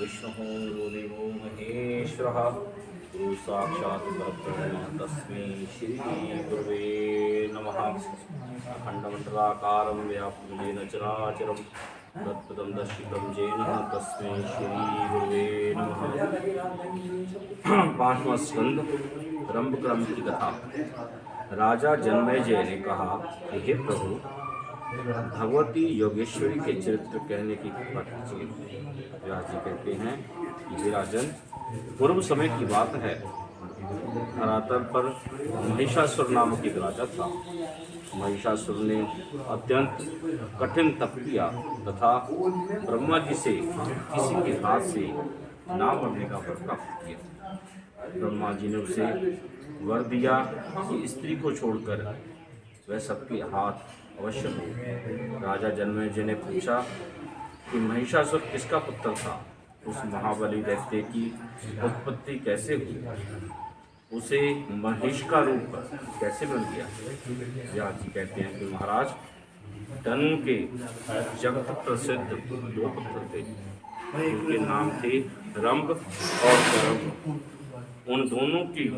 विष्णुः देवो महेश्वरः गुरु साक्षात् परब्रह्म तस्मै श्री गुरुवे नमः। अखण्डमण्डलाकारं व्याप्तं येन चराचरं तत्पदं दर्शितं येन तस्मै श्री गुरुवे नमः। पांचवां स्कंद रंभ क्रम की कथा। राजा जन्मेजय ने कहा कि हे प्रभु, भगवती योगेश्वरी के चरित्र कहने की कृपा कीजिए। व्यास जी कहते हैं कि हे राजन, पूर्व समय की बात है। धरातल पर महिषासुर नामक एक राजा था। महिषासुर ने अत्यंत कठिन तप किया तथा ब्रह्मा जी से किसी के हाथ से ना मरने का वर प्राप्त किया। ब्रह्मा जी ने उसे वर दिया कि स्त्री को छोड़कर वह सबके हाथ अवश्य हो। राजा जन्मेजय ने पूछा कि महिषासुर किसका पुत्र था, उस महाबली दैत्य की उत्पत्ति कैसे हुई, उसे महिष का रूप कैसे मिल गया। व्यास जी कहते हैं कि महाराज, धनु के जगत प्रसिद्ध दो पुत्र थे, उनके नाम थे रंभ और गर्भ। उन दोनों की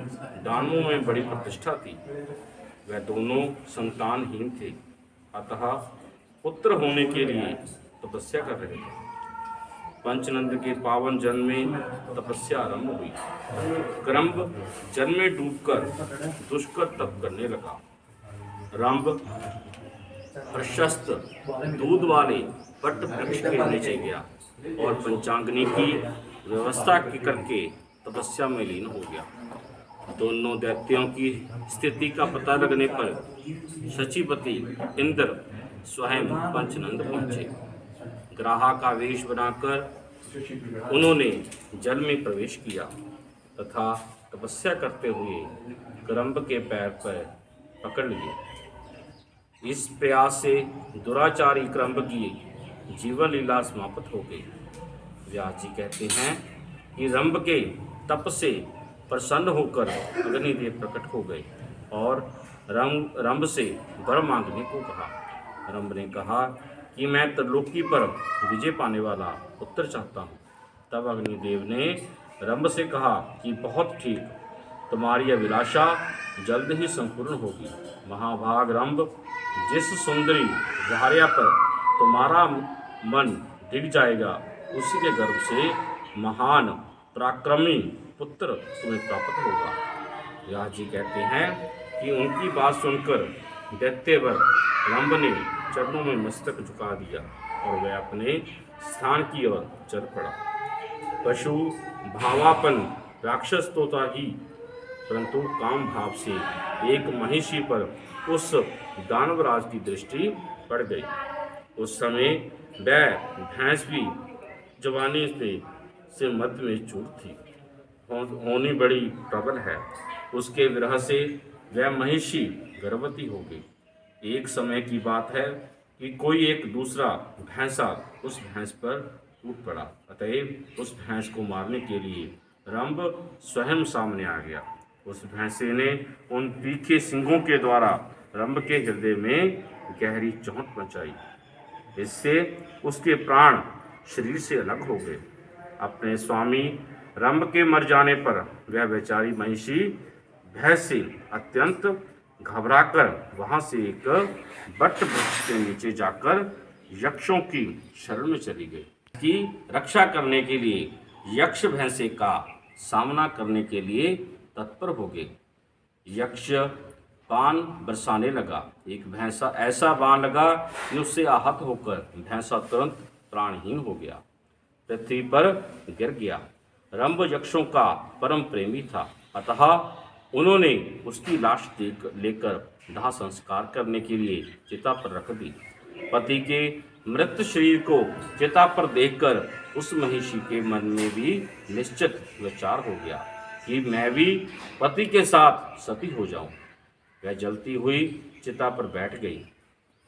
दानवों में बड़ी प्रतिष्ठा थी। वह दोनों संतानहीन थे, अतः पुत्र होने के लिए तपस्या कर रहे थे। पंचनंद के पावन जन्म में तपस्या आरंभ हुई। क्रम्भ जल में डूबकर दुष्कर तप करने लगा। रंभ प्रशस्त दूध वाले वट वृक्ष के नीचे गया और पंचांगनी की व्यवस्था करके तपस्या में लीन हो गया। दोनों दैत्यों की स्थिति का पता लगने पर शचीपति इंद्र स्वयं पंचनंद पहुंचे। ग्राह का वेश बनाकर उन्होंने जल में प्रवेश किया तथा तपस्या करते हुए क्रम्भ के पैर पर पकड़ लिए। इस प्रयास से दुराचारी क्रम्भ की जीवन लीला समाप्त हो गई। व्यास जी कहते हैं कि रंभ के तप से प्रसन्न होकर अग्निदेव प्रकट हो गए और रंभ से वर मांगने को कहा। रंभ ने कहा कि मैं त्रिलोकी पर विजय पाने वाला पुत्र चाहता हूँ। तब अग्निदेव ने रंभ से कहा कि बहुत ठीक, तुम्हारी अभिलाषा जल्द ही संपूर्ण होगी। महाभाग रंभ, जिस सुंदरी भार्या पर तुम्हारा मन डिग जाएगा, उसी के गर्भ से महान पराक्रमी पुत्र तुम्हें प्राप्त होगा। व्यास जी कहते हैं कि उनकी बात सुनकर दैत्यवर रंभ ने चरणों में मस्तक झुका दिया और वह अपने स्थान की ओर चल पड़ा। पशु भावापन राक्षस तो था ही, परंतु काम भाव से एक महिषी पर उस दानवराज की दृष्टि पड़ गई। उस समय वह भैंस भी जवानी से मध्य में चूर थी, होनी बड़ी प्रबल है। उसके विरह से वह महिषी गर्भवती हो गई। एक समय की बात है कि कोई एक दूसरा भैंसा उस भैंस पर टूट पड़ा। अतएव उस भैंस को मारने के लिए रंभ स्वयं सामने आ गया। उस भैंसे ने उन तीखे सिंगों के द्वारा रंभ के हृदय में गहरी चोट पहुंचाई। इससे उसके प्राण शरीर से अलग हो गए। अपने स्वामी रंभ के मर जाने पर वह बेचारी महिषी भय से अत्यंत घबराकर वहां से एक बट वृक्ष के नीचे जाकर यक्षों की शरण में चली गई। की रक्षा करने के लिए यक्ष भैंसे का सामना करने के लिए तत्पर हो गए। यक्ष बाण बरसाने लगा। एक भैंसा ऐसा बाण लगा कि उससे आहत होकर भैंसा तुरंत प्राणहीन हो गया, पृथ्वी पर गिर गया। रंभ यक्षों का परम प्रेमी था, अतः उन्होंने उसकी लाश लेकर दाह संस्कार करने के लिए चिता पर रख दी। पति के मृत शरीर को चिता पर देखकर उस महिषी के मन में भी निश्चित विचार हो गया कि मैं भी पति के साथ सती हो जाऊं। वह जलती हुई चिता पर बैठ गई।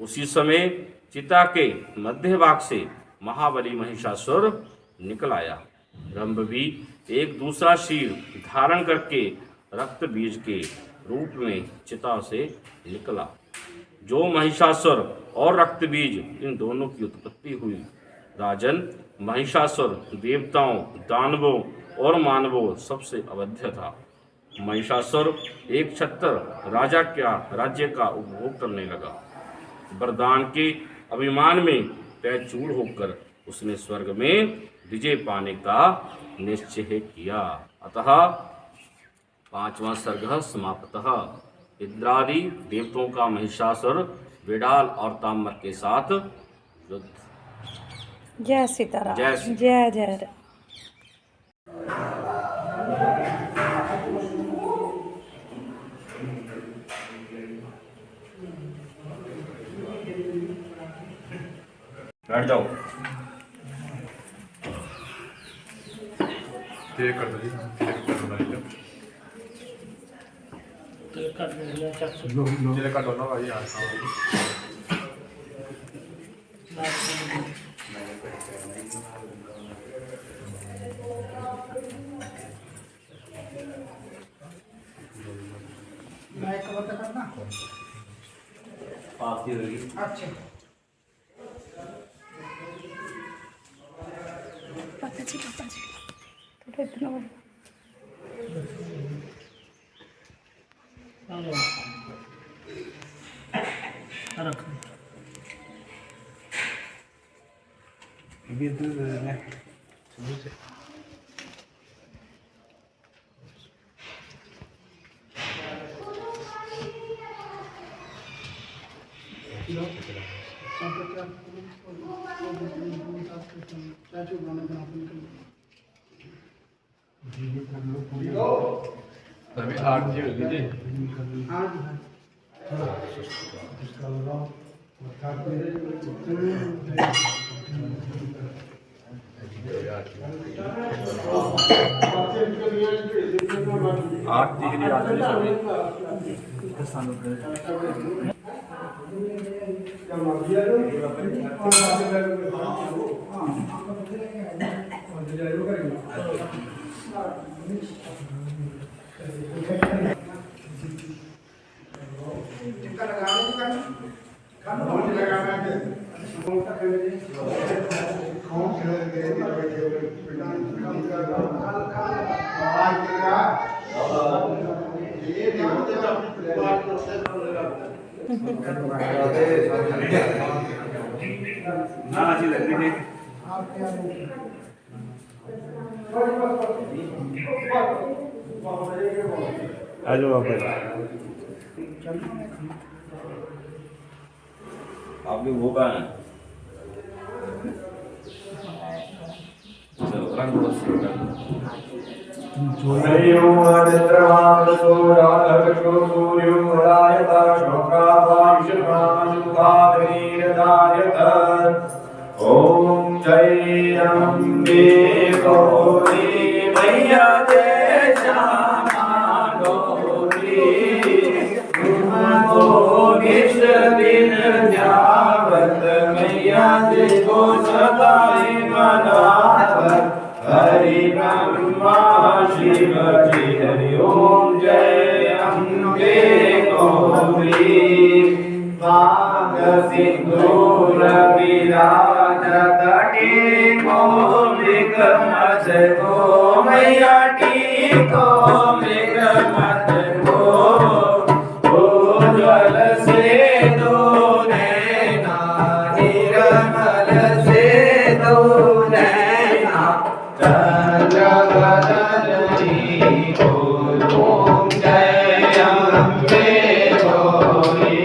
उसी समय चिता के मध्य भाग से महाबली महिषासुर निकल आया। रंभ भी एक दूसरा शीर धारण करके रक्त बीज के रूप में चिता से निकला। जो महिषासुर और रक्त बीज इन दोनों की उत्पत्ति हुई, राजन, महिषासुर देवताओं, दानवों और मानवों सबसे अवध्य था। महिषासुर एक छत्र राजा क्या राज्य का उपभोग करने लगा। वरदान के अभिमान में पैचूड़ होकर उसने स्वर्ग में विजय पाने का निश्चय किया। अतः 5वां सर्ग समाप्तः। इंद्रादि देवताओं का महिषासुर विडाल और ताम्र के साथ युद्ध। जय सीताराम। जय जय जय। बैठ जाओ। तेरे कर दो जी, तेरे का दोनों भाई आता अच्छा पापा जी थोड़ा इतना अभी 8 जी होगी जी। आठ डिग्री आते ना अच्छी लग रही थी। आ जाओ आप लोग वो कहाँ हैं? चलो रंग बहुत सुंदर। ओम जय अम्बे गौरी मैया जय श्यामा गौरी तुमको निश दिन ध्यावत मैया को सदाई मनावत हरि ब्रह्मा शिव जी हरि ओम जय अम्बे गौरी मांग सिंदूर विराज तटी को मृग मत को मैया टीको मृग मत को जल से दो नैना निर्मल से दो नैना चंद्रवदनी को ओम जय अम्बे गौरी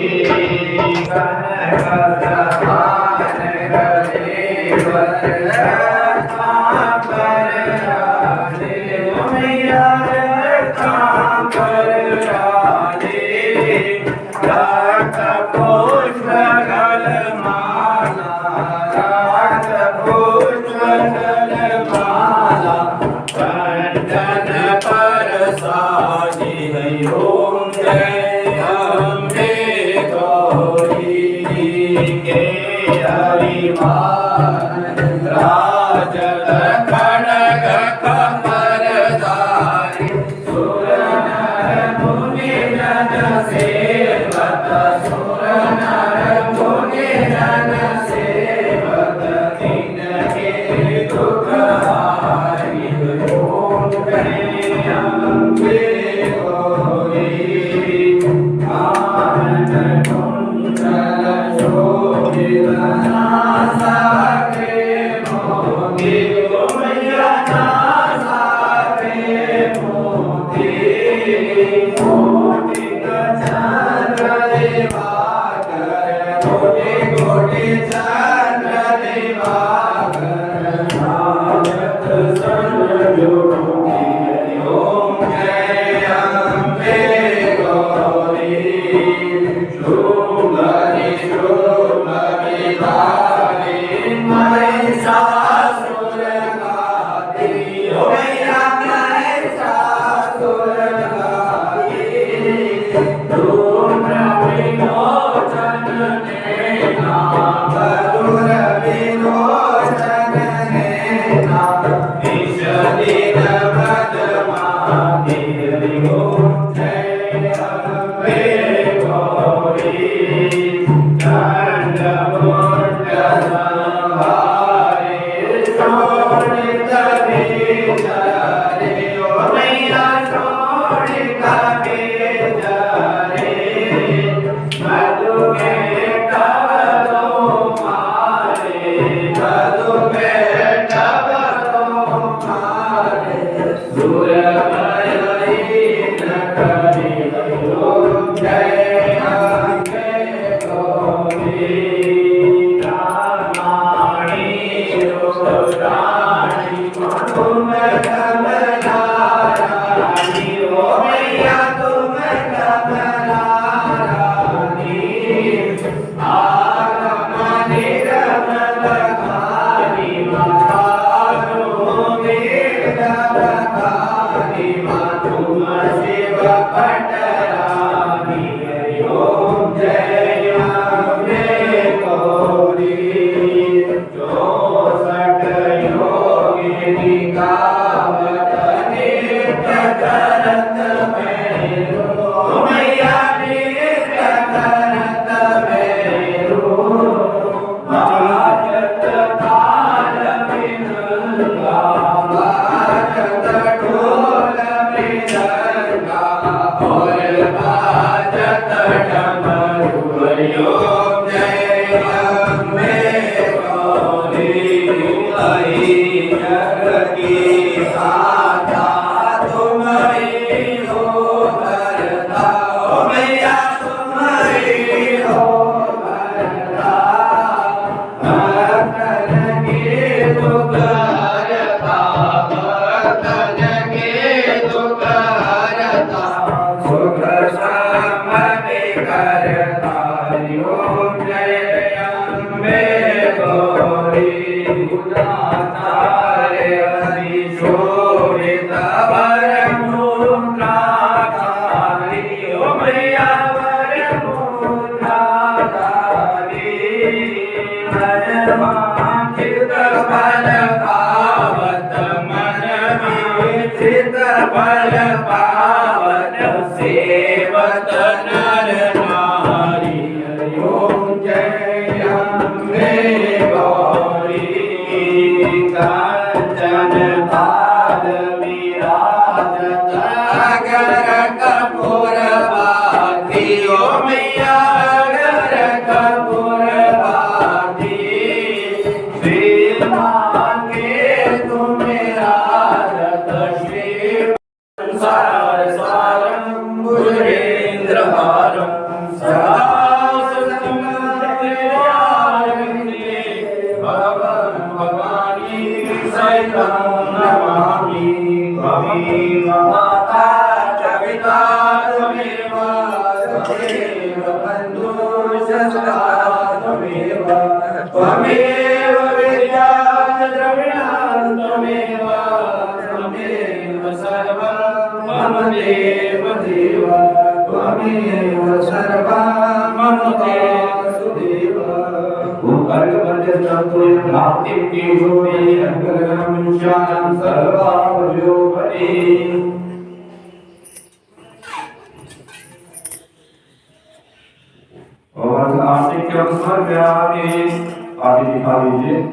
और आर्थिक के अनुसार मैं आगे दिखा दीजिए।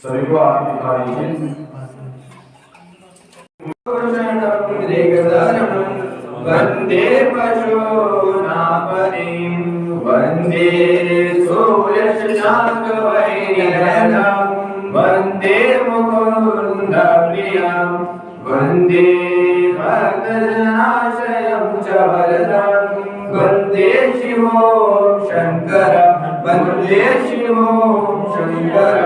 सभी को आगे दिखा दीजिए। प्रियं वन्दे भक्तजनाशयं च वरदं वन्दे शिवो शङ्कर वन्दे शिवो शङ्कर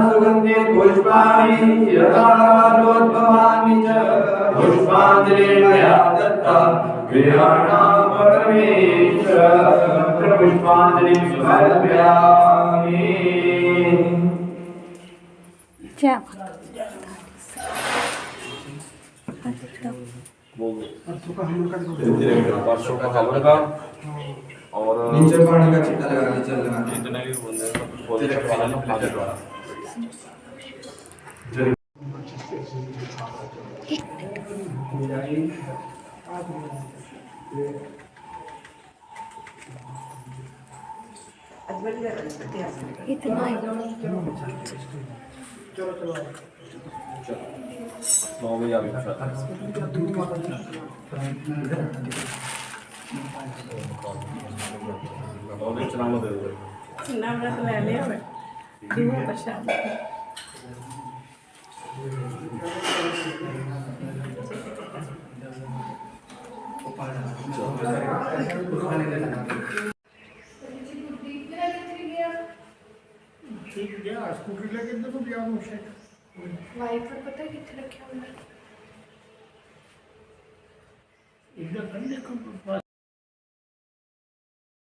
सुगन्धे पुष्पाणि यथाकालोद्भवानि च पुष्पाञ्जलि मया दत्ता क्रियाणां परमेश्वर पुष्पाञ्जलि समर्पयामि। जय परसों का खबर का और नीचे पानी का छिट्टा लगा के चल रहा है। जितने भी बंदे हैं बोले खाना खा के द्वारा इतना ही 9 बजे आ गया और एक चना दे दो नवरत्न ले लिया मैं दूर प्रसाद स्कूटी लेके तो गया मुझे वाइपर पता है कितने रखे हुए हैं इधर